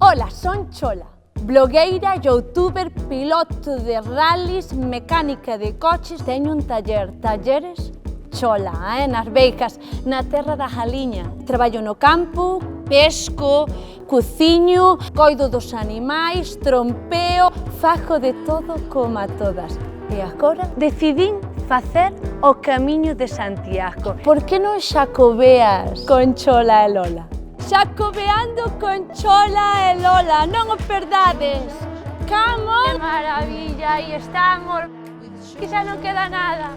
Ola, son Chola, blogueira, youtuber, piloto de rallies, mecánica de coches. Teño un talleres Chola, nas Beicas, na terra da Galiña. Traballo no campo, pesco, cociño, coido dos animais, trompeo, fago de todo como a todas. E agora decidín facer o Camiño de Santiago. Por que non xacobeas con Chola e Lola? Xacobeando con Chola e Lola, non o perdades! Come on! Que maravilla, aí estamos, que xa non queda nada.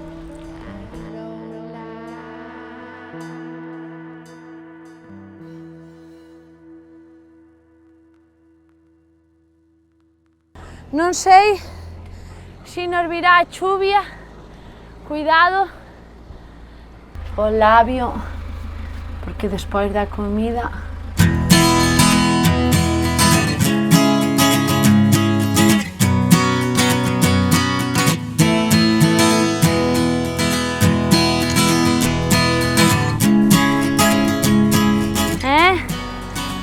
Non sei se nos virá a chuvia, cuidado o labio, porque despois da comida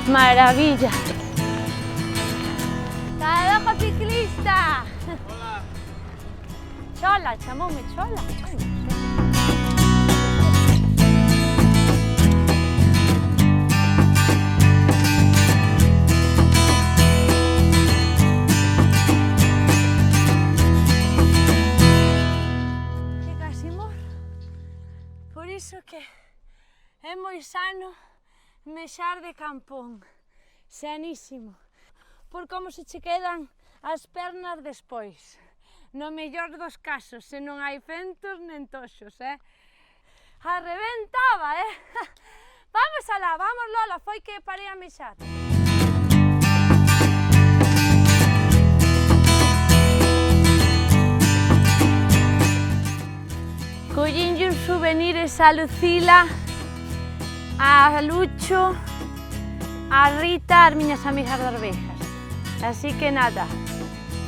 maravilla. Saludos, ciclista. Hola. Chola, chamoume Chola. Que casi morro. Por iso que é moi sano mexar de campón. Sanísimo. Por como se che quedan as pernas despois. No mellor dos casos, se non hai fentos nen toxos, Arrebentaba, Vamos alá, vamos Lola, foi que parei a mexar. Collinlle uns souvenirs a Lucila, a Lucho, a Rita, as miñas amigas das Beijas. Así que nada,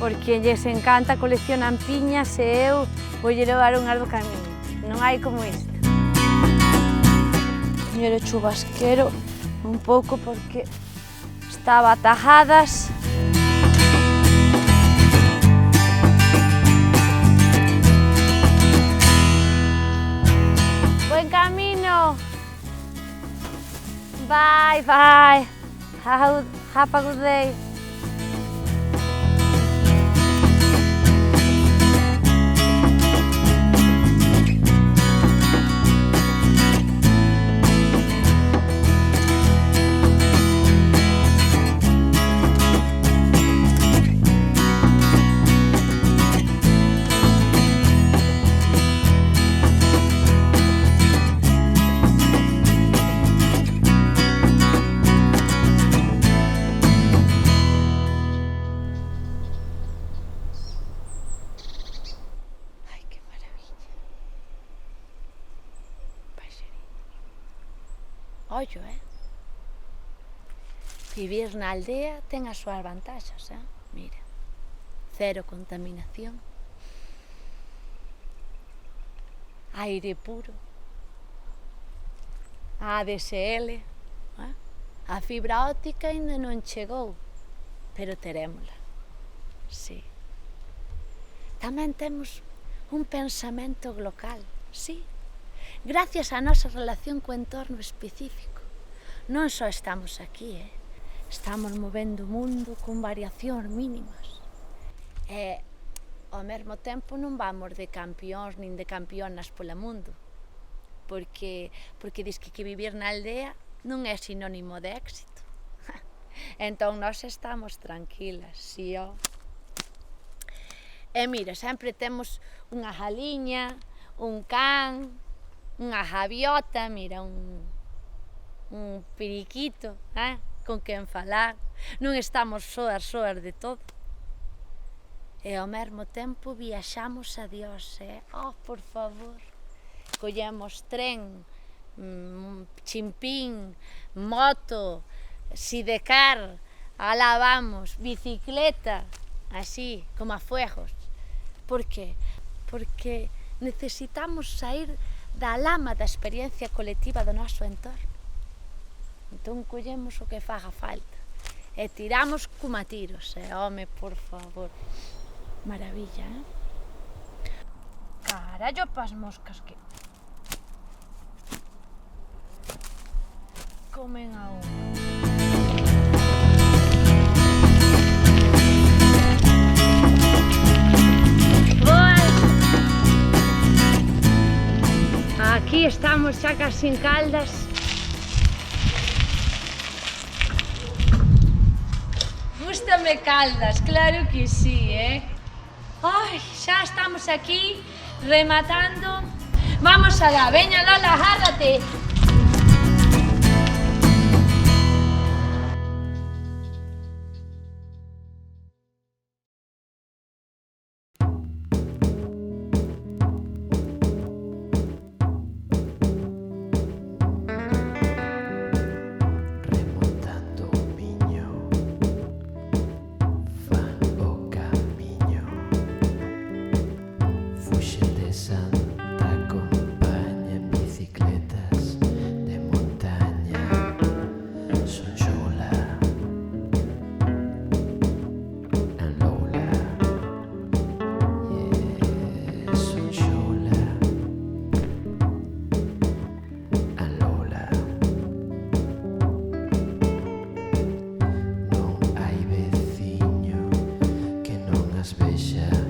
porque lles encanta, coleccionan piñas e eu voulle levar unhas do camiño. Non hai como isto. Señor chubasquero, un pouco porque estaba atajadas. Buen camino. Bye, bye. Have a good day. Ollo, Vivir na aldea ten as súas vantaxes, Mira, cero contaminación, aire puro, a ADSL, a fibra óptica ainda non chegou, pero terémola, sí. Tamén temos un pensamento global, sí. Gracias á nosa relación co entorno específico, non só estamos aquí, estamos movendo o mundo con variacións mínimas. E, ao mesmo tempo, non vamos de campións nin de campionas polo mundo, porque dis que vivir na aldea non é sinónimo de éxito. Entón, nós estamos tranquilas, sí, E mira, sempre temos unha galiña, un can, unha gaviota, mira, un periquito, con quen falar. Non estamos soas de todo. E ao mesmo tempo viaxamos a Dios, Oh, por favor. Collemos tren, chimpín, moto, sidecar, alá vamos, bicicleta, así, como a fuegos. Por qué? Porque necesitamos sair da lama da experiencia colectiva do noso entorno. Entón, collemos o que faga falta. e tiramos coma tiros, home, por favor. Maravilla, Carallo pas moscas que... comen a unha. Aquí estamos xa casi en Caldas. Gústame Caldas, claro que sí, Ai, xa estamos aquí rematando. Vamos alá, veña Lola, agárrate. Vexa